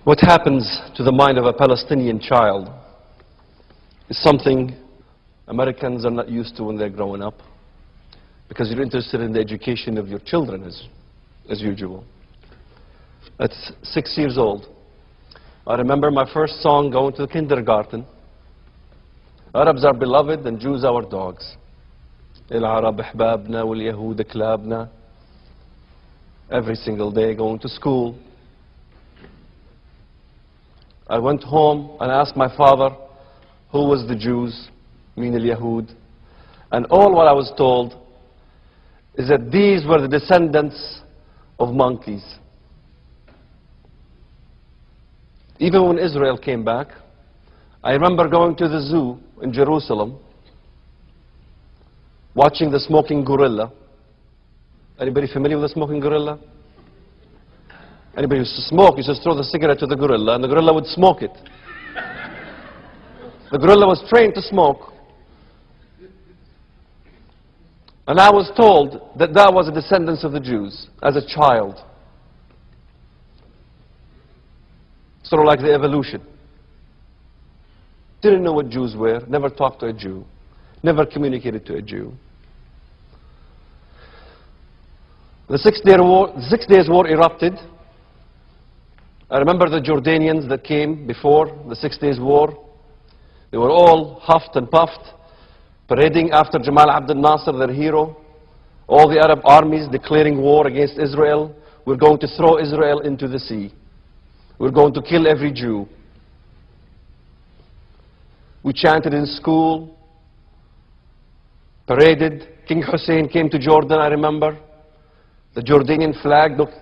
What happens to the mind of a Palestinian child is something Americans are not used to when they're growing up, because you're interested in the education of your children as usual. At 6 years old, I remember my first song going to the kindergarten. Arabs are beloved and Jews our dogs. العرب احبابنا واليهود كلابنا. Every single day going to school. I went home and asked my father who was the Jews, mean al-Yahud, and all what I was told is that these were the descendants of monkeys. Even when Israel came back, I remember going to the zoo in Jerusalem, watching the smoking gorilla. Anybody familiar with the smoking gorilla? Anybody who used to smoke used to throw the cigarette to the gorilla, and the gorilla would smoke it. The gorilla was trained to smoke. And I was told that that was a descendant of the Jews as a child. Sort of like the evolution. Didn't know what Jews were, never talked to a Jew, never communicated to a Jew. The 6 Days War erupted. I remember the Jordanians that came before the 6 Days War. They were all huffed and puffed, parading after Jamal Abdel Nasser, their hero. All the Arab armies declaring war against Israel. We're going to throw Israel into the sea. We're going to kill every Jew. We chanted in school, paraded. King Hussein came to Jordan, I remember. The Jordanian flag looked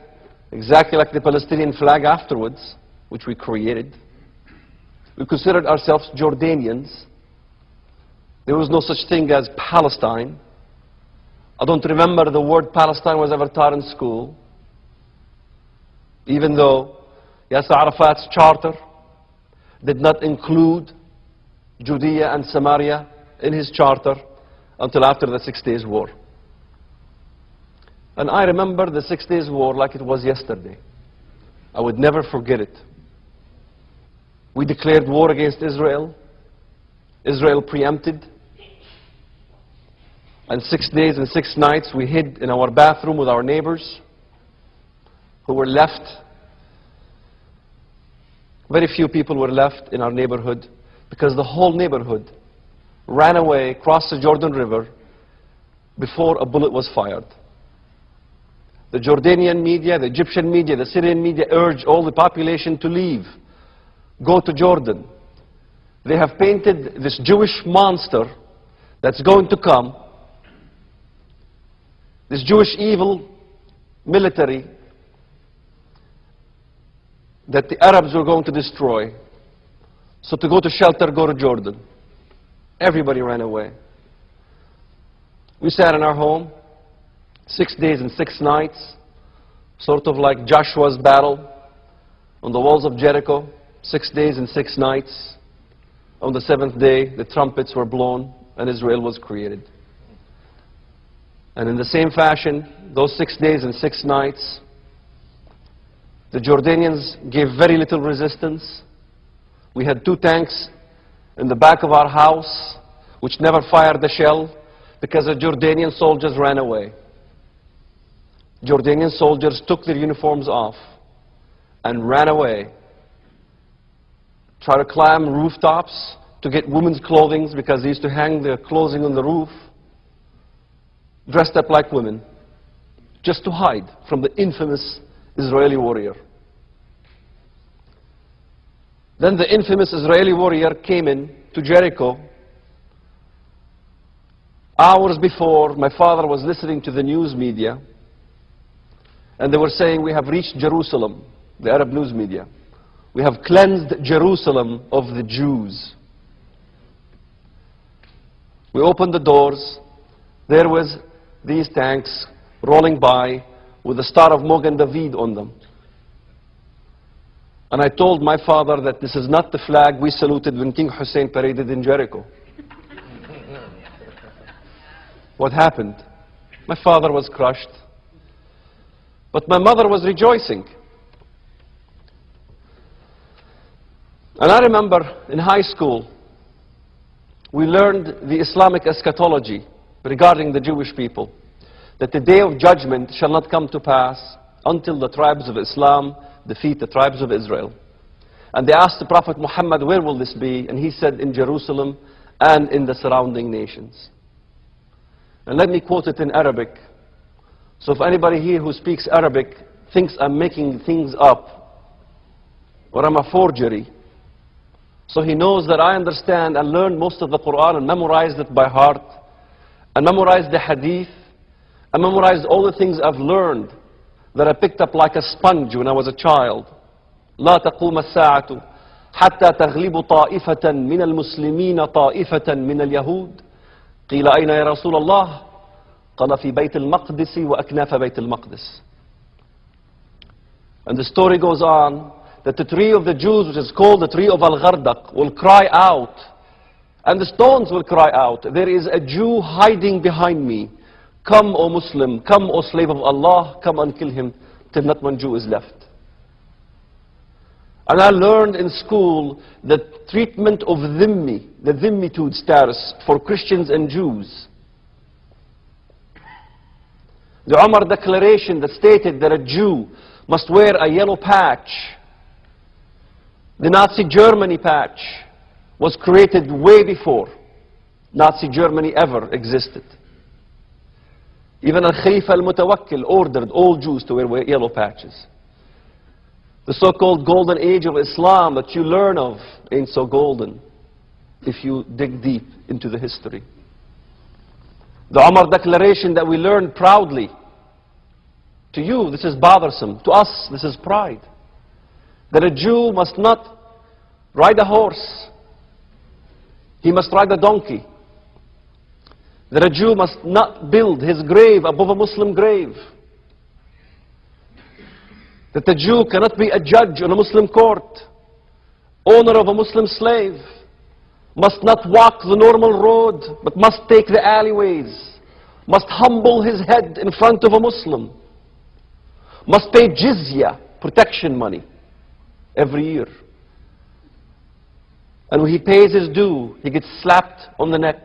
exactly like the Palestinian flag afterwards, which we created. We considered ourselves Jordanians. There was no such thing as Palestine. I don't remember the word Palestine was ever taught in school, even though Yasser Arafat's charter did not include Judea and Samaria in his charter until after the 6 Days War. And I remember the 6 Days War like it was yesterday. I would never forget it. We declared war against Israel. Israel preempted. And 6 days and 6 nights we hid in our bathroom with our neighbors who were left. Very few people were left in our neighborhood because the whole neighborhood ran away across the Jordan River before a bullet was fired. The Jordanian media, the Egyptian media, the Syrian media urged all the population to leave, go to Jordan. They have painted this Jewish monster that's going to come, this Jewish evil military that the Arabs were going to destroy. So to go to shelter, go to Jordan. Everybody ran away. We sat in our home, 6 days and 6 nights, sort of like Joshua's battle on the walls of Jericho, 6 days and 6 nights. On the 7th day, the trumpets were blown and Israel was created. And in the same fashion, those 6 days and 6 nights, the Jordanians gave very little resistance. We had 2 tanks in the back of our house which never fired a shell because the Jordanian soldiers ran away. Jordanian soldiers took their uniforms off and ran away. Tried to climb rooftops to get women's clothing because they used to hang their clothing on the roof, dressed up like women, just to hide from the infamous Israeli warrior. Then the infamous Israeli warrior came in to Jericho. Hours before, my father was listening to the news media, and they were saying, we have reached Jerusalem, the Arab news media. We have cleansed Jerusalem of the Jews. We opened the doors. There was these tanks rolling by with the Star of Mogan David on them. And I told my father that this is not the flag we saluted when King Hussein paraded in Jericho. What happened? My father was crushed. But my mother was rejoicing. And I remember in high school, we learned the Islamic eschatology regarding the Jewish people, that the day of judgment shall not come to pass until the tribes of Islam defeat the tribes of Israel. And they asked the Prophet Muhammad, where will this be? And he said, in Jerusalem and in the surrounding nations. And let me quote it in Arabic. So if anybody here who speaks Arabic thinks I'm making things up, or I'm a forgery, so he knows that I understand and learned most of the Quran and memorized it by heart, and memorized the hadith, and memorized all the things I've learned that I picked up like a sponge when I was a child. لا تقوم الساعة حتى تغلب طائفة من المسلمين طائفة من اليهود قيل أين يا رسول الله قال في بيت المقدس وأكناف بيت المقدس. And the story goes on that the tree of the Jews, which is called the tree of Al-Ghardaq, will cry out, and the stones will cry out, there is a Jew hiding behind me. Come, O Muslim, come, O slave of Allah, come and kill him till not one Jew is left. And I learned in school the treatment of dhimmi, the dhimmitude status for Christians and Jews. The Umar Declaration that stated that a Jew must wear a yellow patch. The Nazi Germany patch was created way before Nazi Germany ever existed. Even Al-Khalifa al-Mutawakkil ordered all Jews to wear yellow patches. The so-called golden age of Islam that you learn of ain't so golden if you dig deep into the history. The Umar Declaration that we learned proudly. To you, this is bothersome. To us, this is pride. That a Jew must not ride a horse. He must ride a donkey. That a Jew must not build his grave above a Muslim grave. That the Jew cannot be a judge on a Muslim court, owner of a Muslim slave, must not walk the normal road, but must take the alleyways, must humble his head in front of a Muslim, must pay jizya, protection money, every year. And when he pays his due, he gets slapped on the neck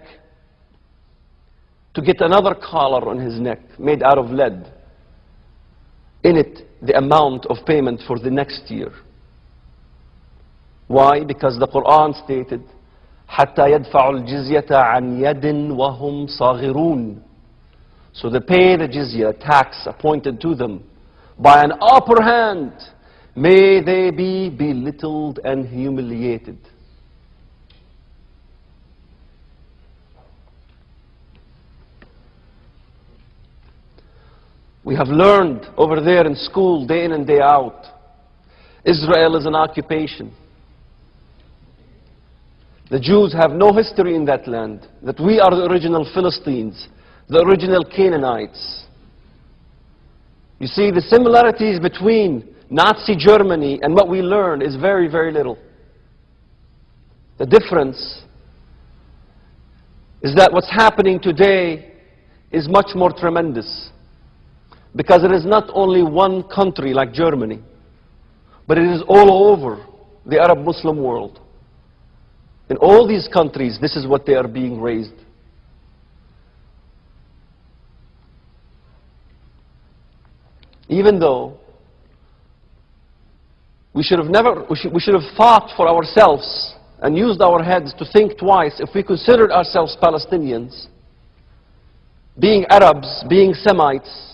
to get another collar on his neck made out of lead. In it, the amount of payment for the next year. Why? Because the Quran stated, حَتَّى يَدْفَعُوا الْجِزْيَةَ عَنْ يَدٍ وَهُمْ صَاغِرُونَ. So they pay the jizya, tax appointed to them, by an upper hand. May they be belittled and humiliated. We have learned over there in school, day in and day out, Israel is an occupation. The Jews have no history in that land, that we are the original Philistines, the original Canaanites. You see, the similarities between Nazi Germany and what we learn is very, very little. The difference is that what's happening today is much more tremendous. Because it is not only one country like Germany, but it is all over the Arab Muslim world. In all these countries, this is what they are being raised. Even though we should have fought for ourselves and used our heads to think twice if we considered ourselves Palestinians, being Arabs, being Semites.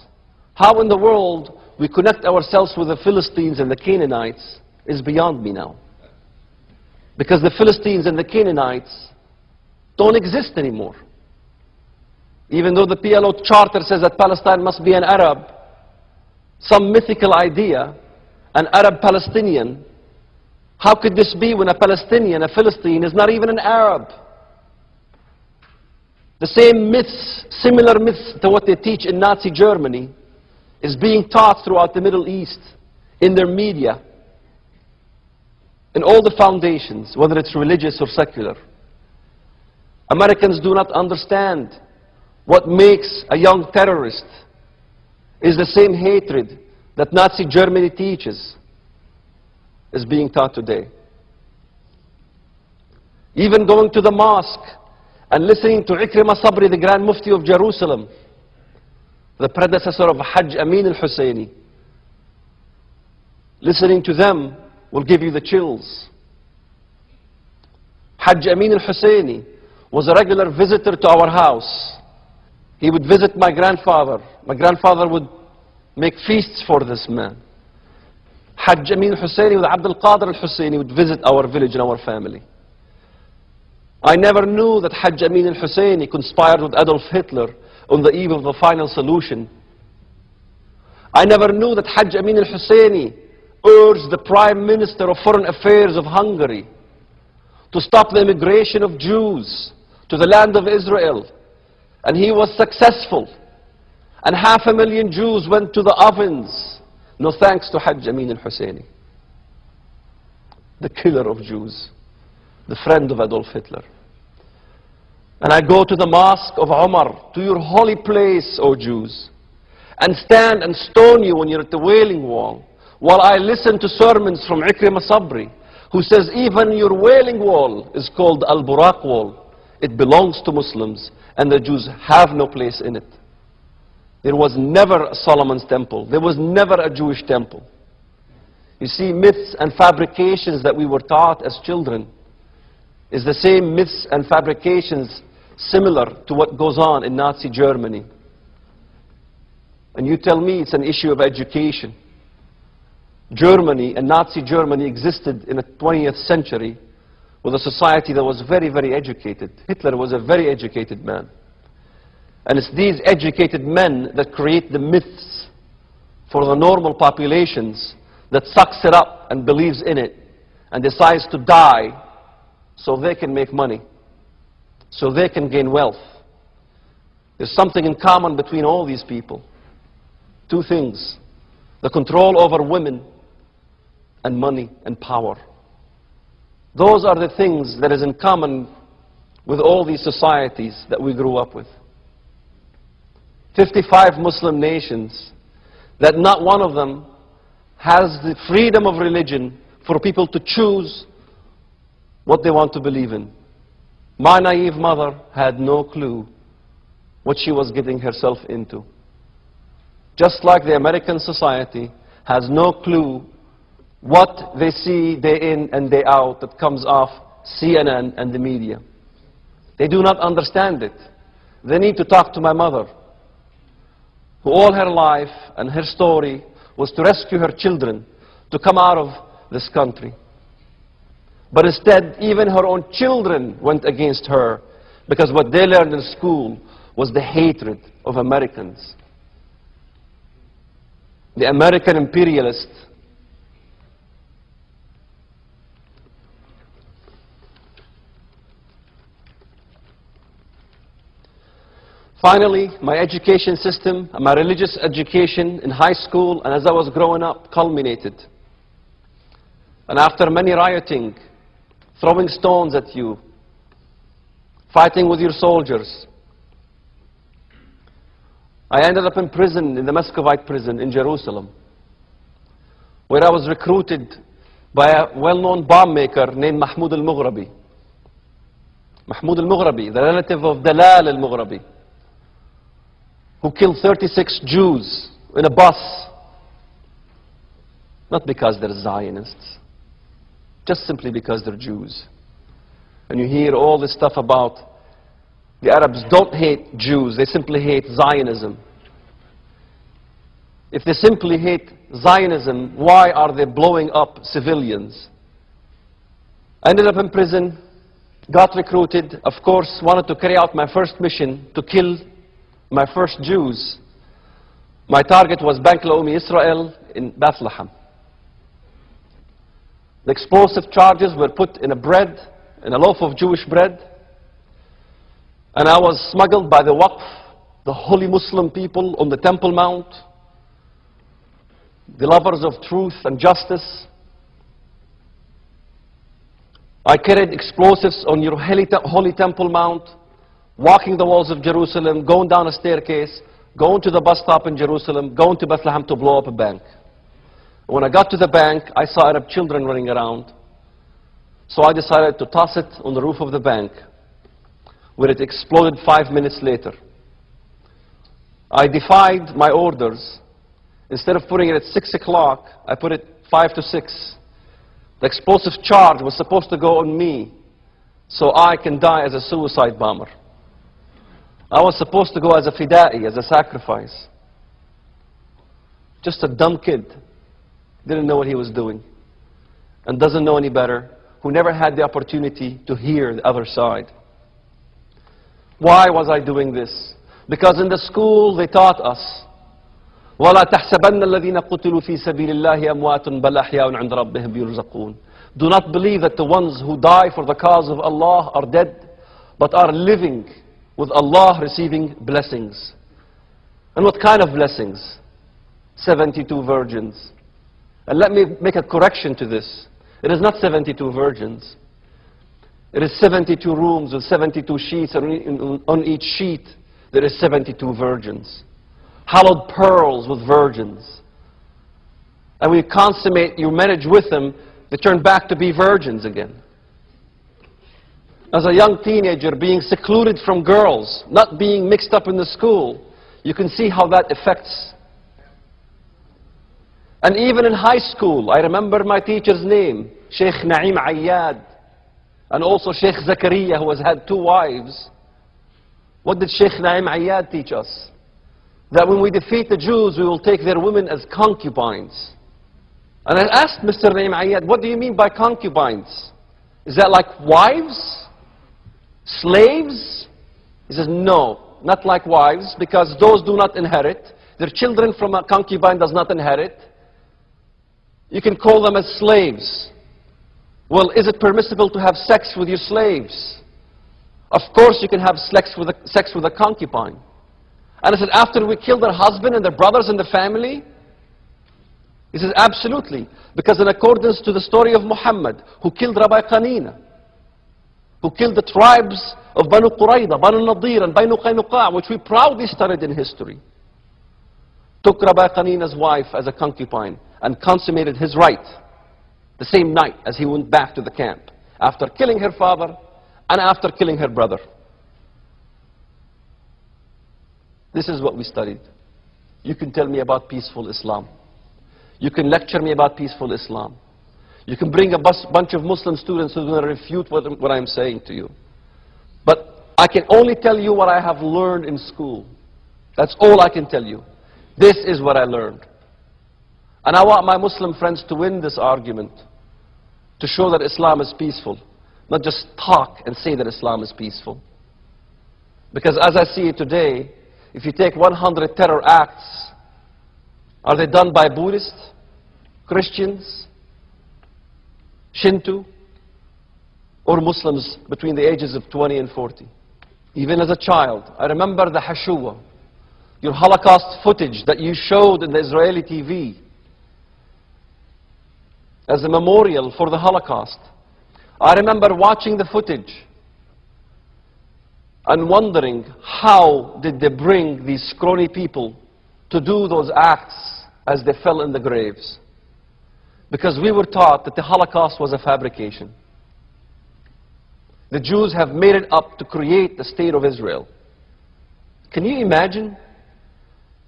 How in the world we connect ourselves with the Philistines and the Canaanites is beyond me now. Because the Philistines and the Canaanites don't exist anymore. Even though the PLO charter says that Palestine must be an Arab, some mythical idea, an Arab Palestinian, how could this be when a Palestinian, a Philistine, is not even an Arab? The same myths, similar myths to what they teach in Nazi Germany, is being taught throughout the Middle East, in their media, in all the foundations, whether it's religious or secular. Americans do not understand what makes a young terrorist is the same hatred that Nazi Germany teaches is being taught today. even going to the mosque and listening to Ikrima Sabri, the Grand Mufti of Jerusalem, the predecessor of Hajj Amin al-Husseini. Listening to them will give you the chills. Hajj Amin al-Husseini was a regular visitor to our house. He would visit my grandfather. My grandfather would make feasts for this man. Hajj Amin al-Husseini with Abdul Qadir al-Husseini would visit our village and our family. I never knew that Hajj Amin al-Husseini conspired with Adolf Hitler on the eve of the final solution. I never knew that Hajj Amin al-Husseini urged the Prime Minister of Foreign Affairs of Hungary to stop the immigration of Jews to the land of Israel. And he was successful. And 500,000 Jews went to the ovens. No thanks to Hajj Amin al-Husseini, the killer of Jews, the friend of Adolf Hitler. And I go to the mosque of Umar, to your holy place, O Jews, and stand and stone you when you're at the Wailing Wall, while I listen to sermons from Ikrima Sabri, who says even your Wailing Wall is called Al-Buraq Wall. It belongs to Muslims, and the Jews have no place in it. There was never a Solomon's temple. There was never a Jewish temple. You see, myths and fabrications that we were taught as children is the same myths and fabrications similar to what goes on in Nazi Germany. And you tell me it's an issue of education. Germany and Nazi Germany existed in the 20th century with a society that was very, very educated. Hitler was a very educated man. And it's these educated men that create the myths for the normal populations that sucks it up and believes in it and decides to die so they can make money, so they can gain wealth. There's something in common between all these people. Two things: the control over women and money and power. Those are the things that is in common with all these societies that we grew up with. 55 Muslim nations, that not one of them has the freedom of religion for people to choose what they want to believe in. My naive mother had no clue what she was getting herself into. Just like the American society has no clue what they see day in and day out that comes off CNN and the media. They do not understand it. They need to talk to my mother, who all her life and her story was to rescue her children to come out of this country. But instead, even her own children went against her because what they learned in school was the hatred of Americans. The American imperialist finally, my education system, my religious education in high school and as I was growing up culminated. And after many rioting, throwing stones at you, fighting with your soldiers, I ended up in prison, in the Muscovite prison in Jerusalem, where I was recruited by a well-known bomb maker named Mahmoud al-Mughrabi. Mahmoud al-Mughrabi, the relative of Dalal al-Mughrabi, who killed 36 Jews in a bus, not because they're Zionists, just simply because they're Jews. And you hear all this stuff about the Arabs don't hate Jews, they simply hate Zionism. If they simply hate Zionism, why are they blowing up civilians? I ended up in prison, got recruited, of course, wanted to carry out my first mission to kill my first Jews. My target was Bank Leumi Israel in Bethlehem. The explosive charges were put in a bread, in a loaf of Jewish bread, and I was smuggled by the Waqf, the holy Muslim people on the Temple Mount, the lovers of truth and justice. I carried explosives on your holy Temple Mount, walking the walls of Jerusalem, going down a staircase, going to the bus stop in Jerusalem, going to Bethlehem to blow up a bank. When I got to the bank, I saw Arab children running around. So I decided to toss it on the roof of the bank, where it exploded 5 minutes later. I defied my orders. Instead of putting it at 6 o'clock, I put it 5 to 6. The explosive charge was supposed to go on me, so I can die as a suicide bomber. I was supposed to go as a fida'i, as a sacrifice. Just a dumb kid, didn't know what he was doing, and doesn't know any better, who never had the opportunity to hear the other side. Why was I doing this? Because in the school they taught us, وَلَا تَحْسَبَنَّ الَّذِينَ قُتِلُوا فِي سَبِيلِ اللَّهِ أَمْوَاتٌ بَلْ أَحْيَاءٌ عِنْدَ رَبِّهِمْ يُرْزَقُونَ. Do not believe that the ones who die for the cause of Allah are dead, but are living with Allah, receiving blessings. And what kind of blessings? 72 virgins. And let me make a correction to this. It is not 72 virgins. It is 72 rooms with 72 sheets, and on each sheet there is 72 virgins. Hallowed pearls with virgins. And when you consummate your marriage with them, they turn back to be virgins again. As a young teenager, being secluded from girls, not being mixed up in the school, you can see how that affects. And even in high school, I remember my teacher's name, Sheikh Naim Ayyad, and also Sheikh Zakaria, who has had 2 wives. What did Sheikh Naim Ayyad teach us? That when we defeat the Jews, we will take their women as concubines. And I asked Mr. Naim Ayyad, what do you mean by concubines? Is that like wives? Slaves? He says, no, not like wives, because those do not inherit. Their children from a concubine does not inherit. You can call them as slaves. Well, is it permissible to have sex with your slaves? Of course you can have sex with a concubine. And I said, after we kill their husband and their brothers and the family? He says, absolutely. Because in accordance to the story of Muhammad, who killed Rabbi Qanina, who killed the tribes of Banu Qurayda, Banu Nadir, and Banu Qaynuqa', which we proudly studied in history, took Rabbi Qanina's wife as a concubine and consummated his right the same night as he went back to the camp, after killing her father and after killing her brother. This is what we studied. You can tell me about peaceful Islam. You can lecture me about peaceful Islam. You can bring a bunch of Muslim students who are going to refute what I'm saying to you. But I can only tell you what I have learned in school. That's all I can tell you. This is what I learned. And I want my Muslim friends to win this argument, to show that Islam is peaceful, not just talk and say that Islam is peaceful. Because as I see it today, if you take 100 terror acts, are they done by Buddhists, Christians, Shinto, or Muslims between the ages of 20 and 40? Even as a child, I remember the Hashua, your Holocaust footage that you showed in the Israeli TV as a memorial for the Holocaust. I remember watching the footage and wondering, how did they bring these scrawny people to do those acts as they fell in the graves? Because we were taught that the Holocaust was a fabrication. The Jews have made it up to create the state of Israel. Can you imagine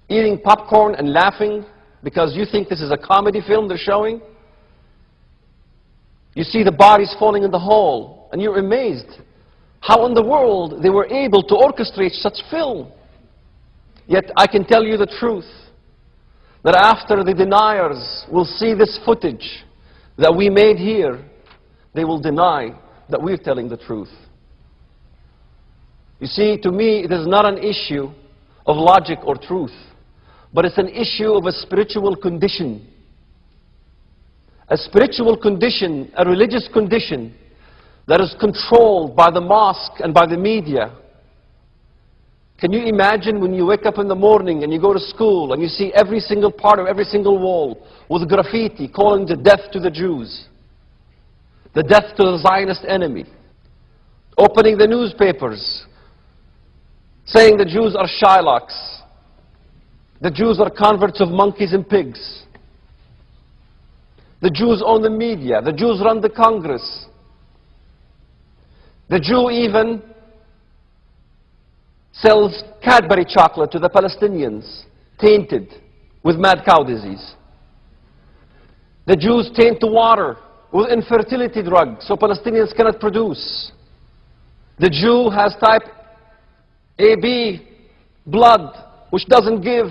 eating popcorn and laughing because you think this is a comedy film they're showing? You see the bodies falling in the hole, and you're amazed how in the world they were able to orchestrate such film. Yet I can tell you the truth, that after the deniers will see this footage that we made here, they will deny that we're telling the truth. You see, to me, it is not an issue of logic or truth, but it's an issue of a spiritual condition. A spiritual condition, a religious condition that is controlled by the mosque and by the media. Can you imagine when you wake up in the morning and you go to school and you see every single part of every single wall with graffiti calling the death to the Jews, the death to the Zionist enemy, opening the newspapers, saying the Jews are Shylocks, the Jews are converts of monkeys and pigs, the Jews own the media, the Jews run the Congress, The Jew even sells Cadbury chocolate to the Palestinians, tainted with mad cow disease. The Jews taint the water with infertility drugs so Palestinians cannot produce. The Jew has type AB blood, which doesn't give,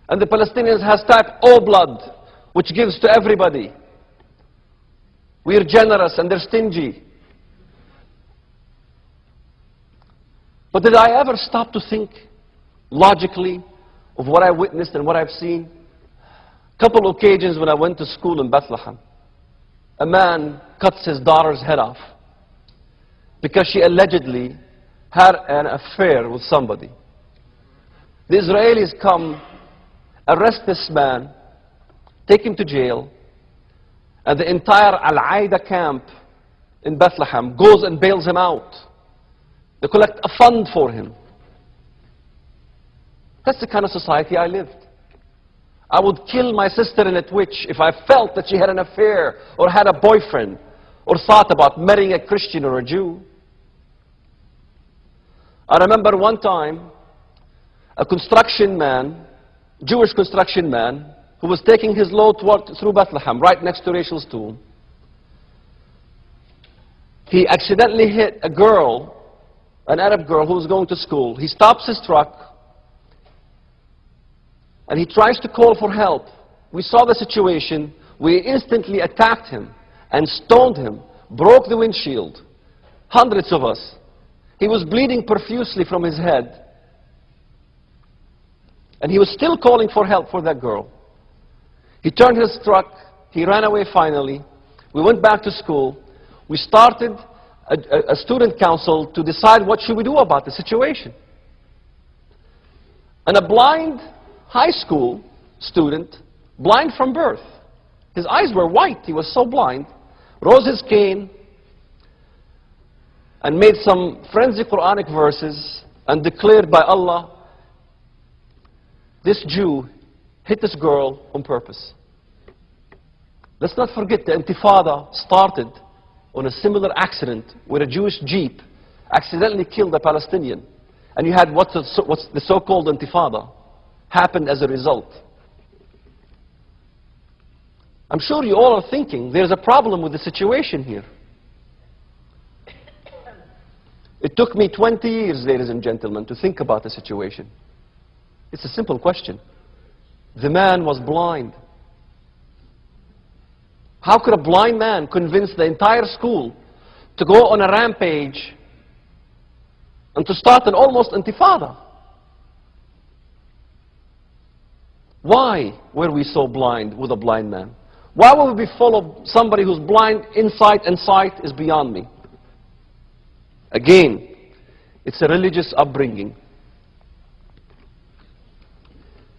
and the Palestinians has type O blood, which gives to everybody. We are generous and they're stingy. But did I ever stop to think logically of what I witnessed and what I've seen? A couple occasions when I went to school in Bethlehem, a man cuts his daughter's head off because she allegedly had an affair with somebody. The Israelis come, arrest this man, take him to jail, and the entire Al-Aida camp in Bethlehem goes and bails him out. They collect a fund for him. That's the kind of society I lived. I would kill my sister in a twitch if I felt that she had an affair or had a boyfriend or thought about marrying a Christian or a Jew. I remember one time a construction man, Jewish construction man, who was taking his load through Bethlehem, right next to Rachel's tomb. He accidentally hit a girl, an Arab girl who was going to school. He stops his truck and he tries to call for help. We saw the situation. We instantly attacked him and stoned him, broke the windshield. Hundreds of us. He was bleeding profusely from his head. And he was still calling for help for that girl. He turned his truck. He ran away finally. We went back to school. We started a student council to decide what should we do about the situation. And a blind high school student, blind from birth, his eyes were white, he was so blind, rose his cane and made some frenzy Quranic verses and declared by Allah, this Jew hit this girl on purpose. Let's not forget the Intifada started on a similar accident where a Jewish jeep accidentally killed a Palestinian. And you had what's the so-called Intifada happened as a result. I'm sure you all are thinking there's a problem with the situation here. It took me 20 years, ladies and gentlemen, to think about the situation. It's a simple question. The man was blind. How could a blind man convince the entire school to go on a rampage and to start an almost intifada? Why were we so blind with a blind man? Why would we be full of somebody who's blind insight and sight is beyond me? Again, it's a religious upbringing.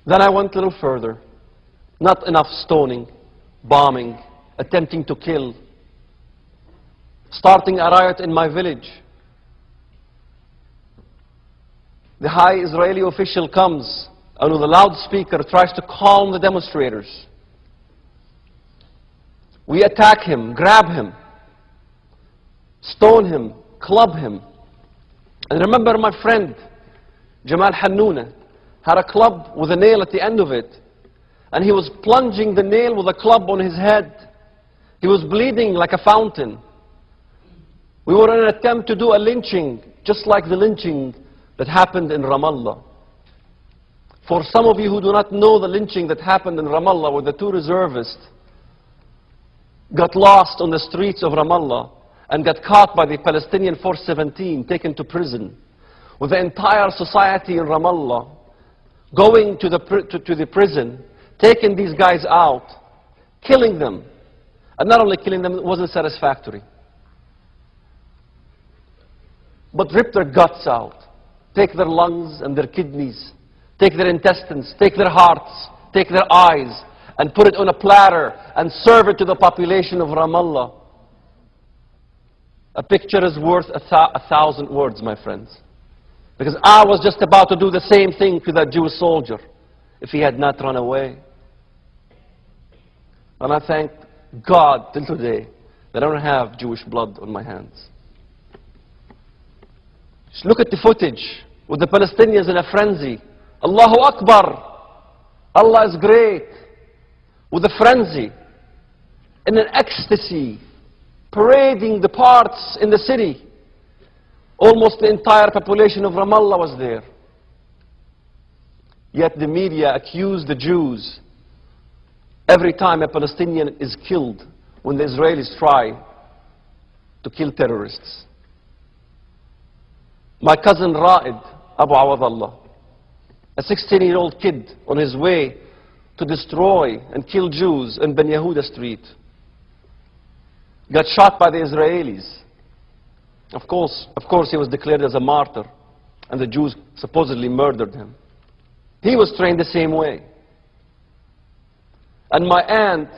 Then I went a little further. Not enough stoning, bombing, attempting to kill, starting a riot in my village. The high Israeli official comes and with a loudspeaker tries to calm the demonstrators. We attack him, grab him, stone him, club him. And remember my friend, Jamal Hannouna, had a club with a nail at the end of it. And he was plunging the nail with a club on his head. He was bleeding like a fountain. We were in an attempt to do a lynching, just like the lynching that happened in Ramallah. For some of you who do not know the lynching that happened in Ramallah, where the two reservists got lost on the streets of Ramallah and got caught by the Palestinian Force 17, taken to prison, with the entire society in Ramallah going to the prison, taking these guys out, killing them. And not only killing them, it wasn't satisfactory, but rip their guts out, take their lungs and their kidneys, take their intestines, take their hearts, take their eyes, and put it on a platter and serve it to the population of Ramallah. A picture is worth a 1,000 words, my friends. Because I was just about to do the same thing to that Jewish soldier if he had not run away. And I thank God till today that I don't have Jewish blood on my hands. Just look at the footage with the Palestinians in a frenzy. Allahu Akbar, Allah is great, with a frenzy, in an ecstasy, parading the parts in the city. Almost the entire population of Ramallah was there. Yet the media accused the Jews every time a Palestinian is killed when the Israelis try to kill terrorists. My cousin Ra'id Abu Awadallah, a 16-year-old kid on his way to destroy and kill Jews in Ben Yehuda Street, got shot by the Israelis. Of course, he was declared as a martyr, and the Jews supposedly murdered him. He was trained the same way. And my aunt,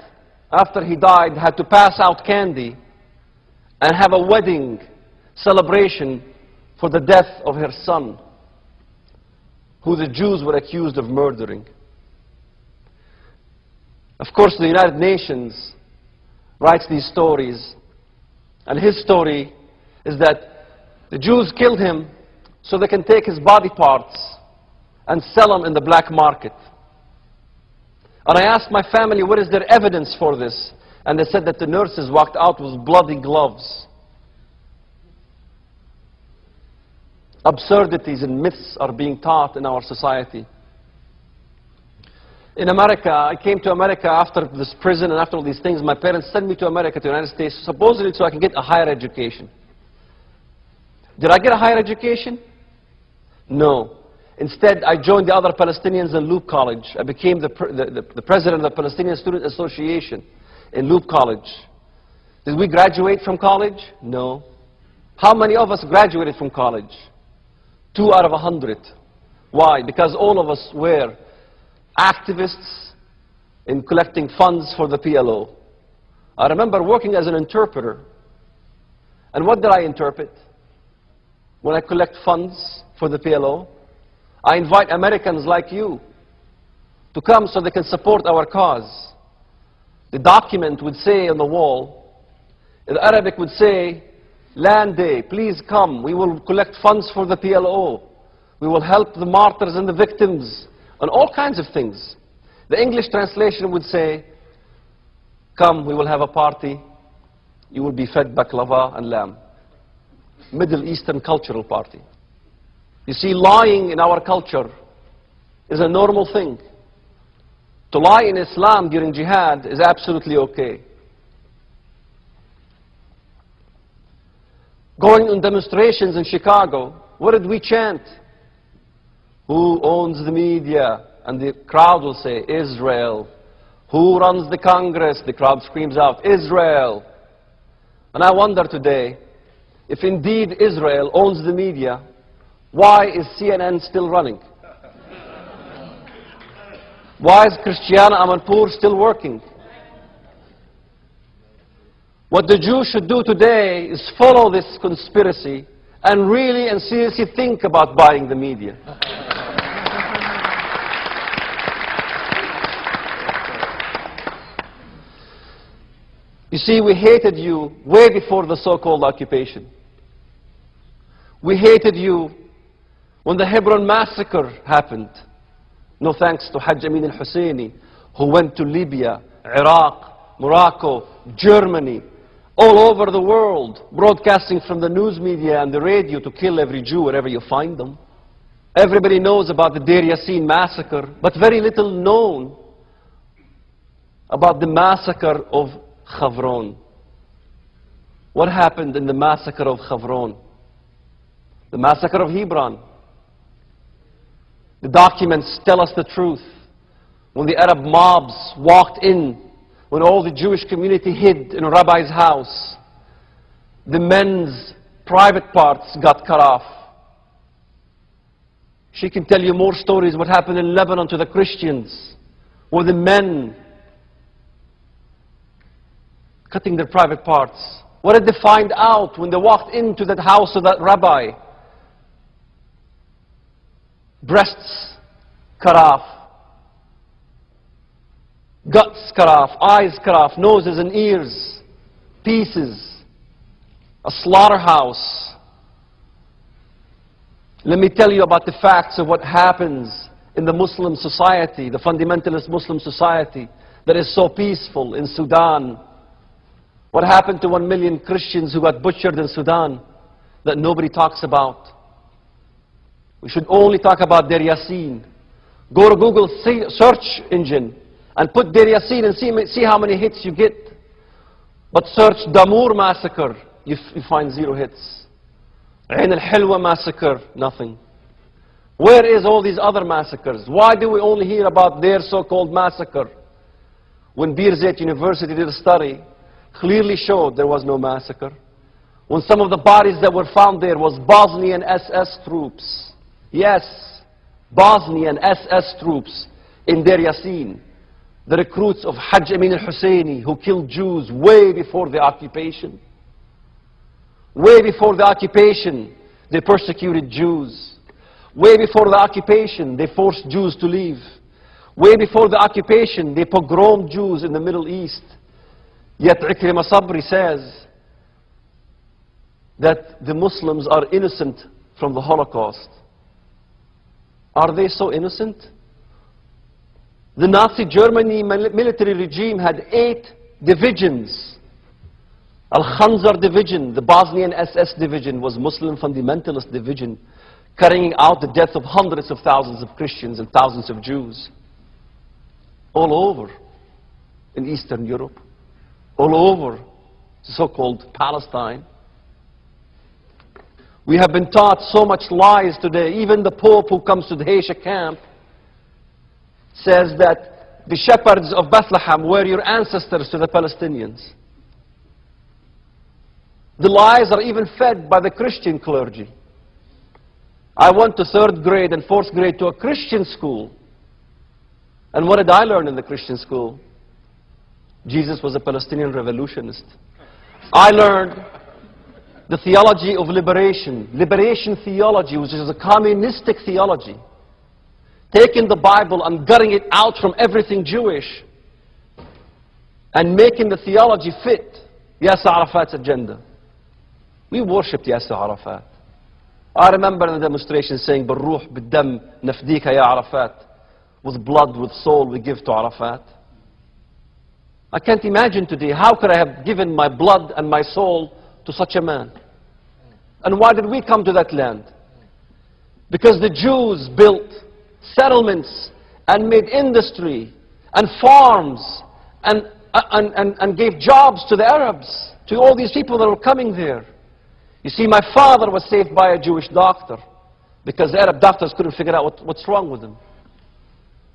after he died, had to pass out candy and have a wedding celebration for the death of her son, who the Jews were accused of murdering. Of course, the United Nations writes these stories, and his story is that the Jews killed him so they can take his body parts and sell them in the black market. And I asked my family, what is there evidence for this? And they said that the nurses walked out with bloody gloves. Absurdities and myths are being taught in our society. In America, I came to America after this prison and after all these things. My parents sent me to America, to the United States, supposedly so I can get a higher education. Did I get a higher education? No. Instead, I joined the other Palestinians in Loop College. I became the president of the Palestinian Student Association in Loop College. Did we graduate from college? No. How many of us graduated from college? 2 out of 100. Why? Because all of us were activists in collecting funds for the PLO. I remember working as an interpreter. And what did I interpret? When I collect funds for the PLO, I invite Americans like you to come so they can support our cause. The document would say on the wall, in Arabic would say, Land Day, please come. We will collect funds for the PLO. We will help the martyrs and the victims, and all kinds of things. The English translation would say, come, we will have a party. You will be fed baklava and lamb. Middle Eastern cultural party. You see, lying in our culture is a normal thing. To lie in Islam during jihad is absolutely okay. Going on demonstrations in Chicago, what did we chant? Who owns the media? And the crowd will say, Israel. Who runs the Congress? The crowd screams out, Israel. And I wonder today, if indeed Israel owns the media, why is CNN still running? Why is Christiana Amanpour still working? What the Jews should do today is follow this conspiracy and really and seriously think about buying the media. You see, we hated you way before the so-called occupation. We hated you when the Hebron massacre happened. No thanks to Hajj Amin al-Husseini, who went to Libya, Iraq, Morocco, Germany, all over the world, broadcasting from the news media and the radio to kill every Jew wherever you find them. Everybody knows about the Deir Yassin massacre, but very little known about the massacre of Chavron. What happened in the massacre of Chavron? The massacre of Hebron. The documents tell us the truth. When the Arab mobs walked in, when all the Jewish community hid in a rabbi's house, the men's private parts got cut off. She can tell you more stories what happened in Lebanon to the Christians, where the men cutting their private parts. What did they find out when they walked into that house of that rabbi? Breasts cut off, guts cut off, eyes cut off, noses and ears, pieces, a slaughterhouse. Let me tell you about the facts of what happens in the Muslim society, the fundamentalist Muslim society that is so peaceful in Sudan. What happened to 1 million Christians who got butchered in Sudan that nobody talks about? We should only talk about Deir Yassin. Go to Google search engine and put Deir Yassin and see how many hits you get. But search Damour massacre, you find 0 hits. Ain al-Hilwa massacre, nothing. Where is all these other massacres? Why do we only hear about their so-called massacre? When Birzeit University did a study, clearly showed there was no massacre. When some of the bodies that were found there was Bosnian SS troops. Yes, Bosnian SS troops in Deir Yassin. The recruits of Hajj Amin al-Husseini who killed Jews way before the occupation. Way before the occupation, they persecuted Jews. Way before the occupation, they forced Jews to leave. Way before the occupation, they pogromed Jews in the Middle East. Yet Ikrimah Sabri says that the Muslims are innocent from the Holocaust. Are they so innocent? The Nazi Germany military regime had 8 divisions. Al-Khanzar division, the Bosnian SS division, was Muslim fundamentalist division, carrying out the death of hundreds of thousands of Christians and thousands of Jews. All over in Eastern Europe. All over the so-called Palestine. We have been taught so much lies today. Even the Pope who comes to the Haisha camp says that the shepherds of Bethlehem were your ancestors to the Palestinians. The lies are even fed by the Christian clergy. I went to 3rd grade and 4th grade to a Christian school. And what did I learn in the Christian school? Jesus was a Palestinian revolutionist. I learned the theology of liberation, liberation theology, which is a communistic theology. Taking the Bible and gutting it out from everything Jewish and making the theology fit Yasser Arafat's agenda. We worshipped Yasser Arafat. I remember in the demonstration saying, "Barruh bid-dam nafdika ya Arafat." With blood, with soul, we give to Arafat. I can't imagine today, how could I have given my blood and my soul to such a man? And why did we come to that land? Because the Jews built settlements and made industry and farms and gave jobs to the Arabs, to all these people that were coming there. You see, my father was saved by a Jewish doctor because the Arab doctors couldn't figure out what's wrong with him.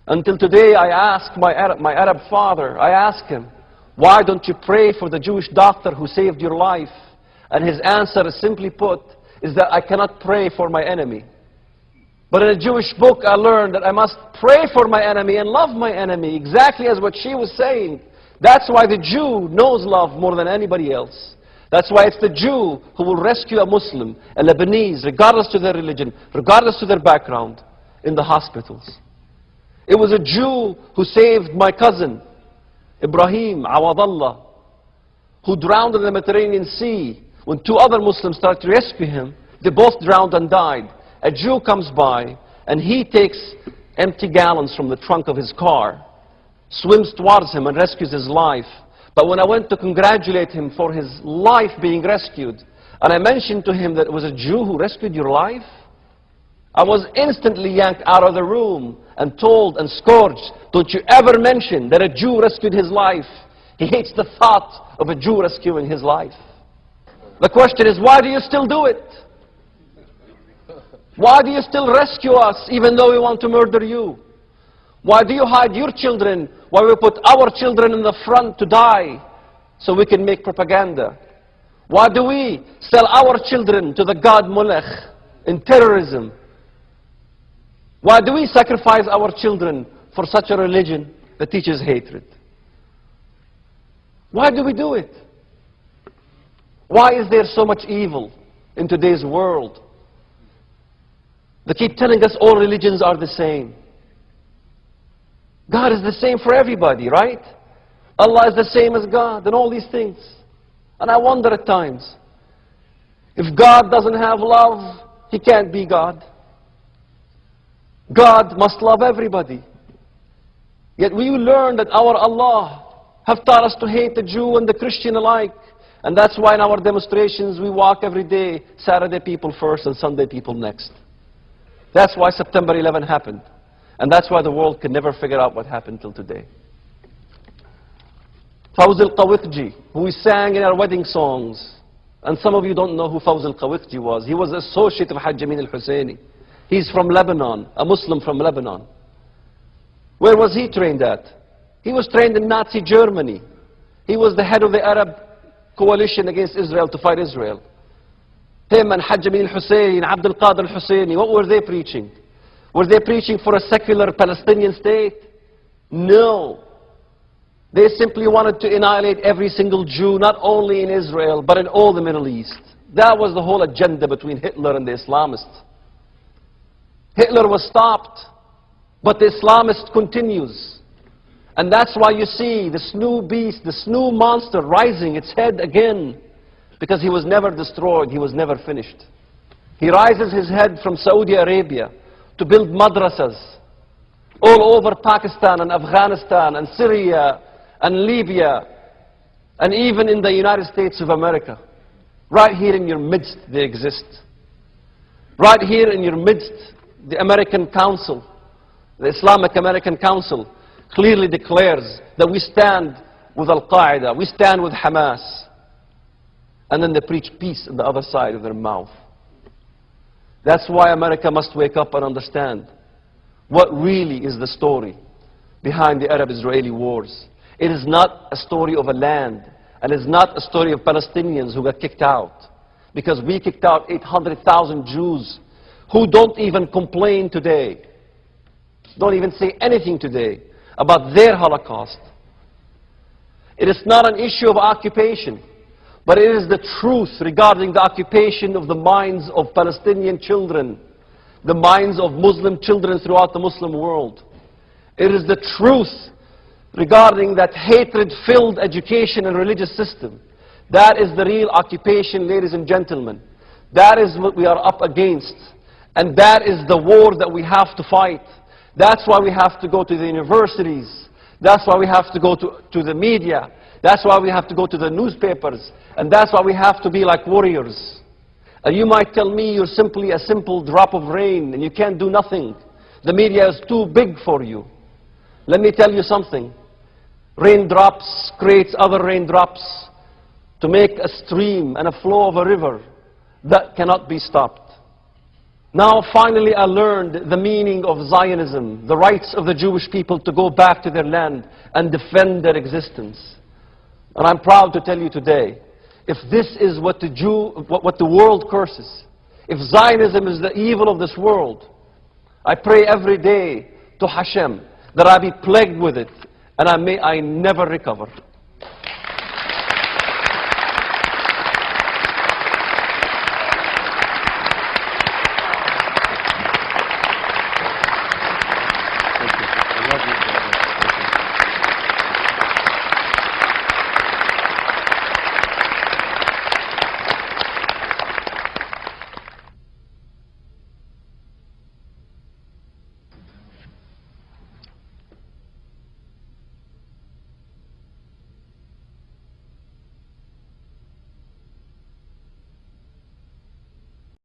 Until today, I ask my Arab father, I ask him, why don't you pray for the Jewish doctor who saved your life? And his answer, is simply put, is that I cannot pray for my enemy. But in a Jewish book, I learned that I must pray for my enemy and love my enemy, exactly as what she was saying. That's why the Jew knows love more than anybody else. That's why it's the Jew who will rescue a Muslim, a Lebanese, regardless to their religion, regardless to their background, in the hospitals. It was a Jew who saved my cousin, Ibrahim Awadallah, who drowned in the Mediterranean Sea. When 2 other Muslims started to rescue him, they both drowned and died. A Jew comes by, and he takes empty gallons from the trunk of his car, swims towards him and rescues his life. But when I went to congratulate him for his life being rescued, and I mentioned to him that it was a Jew who rescued your life, I was instantly yanked out of the room and told and scourged, don't you ever mention that a Jew rescued his life. He hates the thought of a Jew rescuing his life. The question is, why do you still do it? Why do you still rescue us even though we want to murder you? Why do you hide your children while we put our children in the front to die so we can make propaganda? Why do we sell our children to the god Molech in terrorism? Why do we sacrifice our children for such a religion that teaches hatred? Why do we do it? Why is there so much evil in today's world? They keep telling us all religions are the same. God is the same for everybody, right? Allah is the same as God and all these things. And I wonder at times, if God doesn't have love, He can't be God. God must love everybody. Yet we learn that our Allah have taught us to hate the Jew and the Christian alike. And that's why in our demonstrations we walk every day, Saturday people first and Sunday people next. That's why September 11 happened. And that's why the world could never figure out what happened till today. Fawz al-Qawiqji, who we sang in our wedding songs. And some of you don't know who Fawz al-Qawiqji was. He was an associate of Hajj Amin al-Husseini. He's from Lebanon, a Muslim from Lebanon. Where was he trained at? He was trained in Nazi Germany. He was the head of the Arab coalition against Israel to fight Israel. Him and Hajj Amin al-Husseini and Abdul Qadir al-Husseini, what were they preaching? Were they preaching for a secular Palestinian state? No. They simply wanted to annihilate every single Jew, not only in Israel, but in all the Middle East. That was the whole agenda between Hitler and the Islamists. Hitler was stopped, but the Islamist continues. And that's why you see this new beast, this new monster rising its head again, because he was never destroyed, he was never finished. He rises his head from Saudi Arabia to build madrasas all over Pakistan and Afghanistan and Syria and Libya and even in the United States of America. Right here in your midst they exist. Right here in your midst, the American Council, the Islamic American Council, clearly declares that we stand with Al-Qaeda, we stand with Hamas. And then they preach peace on the other side of their mouth. That's why America must wake up and understand what really is the story behind the Arab-Israeli wars. It is not a story of a land, and it is not a story of Palestinians who got kicked out. Because we kicked out 800,000 Jews who don't even complain today, don't even say anything today about their Holocaust. It is not an issue of occupation, but it is the truth regarding the occupation of the minds of Palestinian children, the minds of Muslim children throughout the Muslim world. It is the truth regarding that hatred-filled education and religious system. That is the real occupation, ladies and gentlemen. That is what we are up against. And that is the war that we have to fight. That's why we have to go to the universities. That's why we have to go to the media. That's why we have to go to the newspapers. And that's why we have to be like warriors. And you might tell me you're simply a simple drop of rain and you can't do nothing. The media is too big for you. Let me tell you something. Raindrops creates other raindrops to make a stream and a flow of a river that cannot be stopped. Now finally I learned the meaning of Zionism, the rights of the Jewish people to go back to their land and defend their existence. And I'm proud to tell you today, if this is what the world curses, if Zionism is the evil of this world, I pray every day to Hashem that I be plagued with it and I never recover.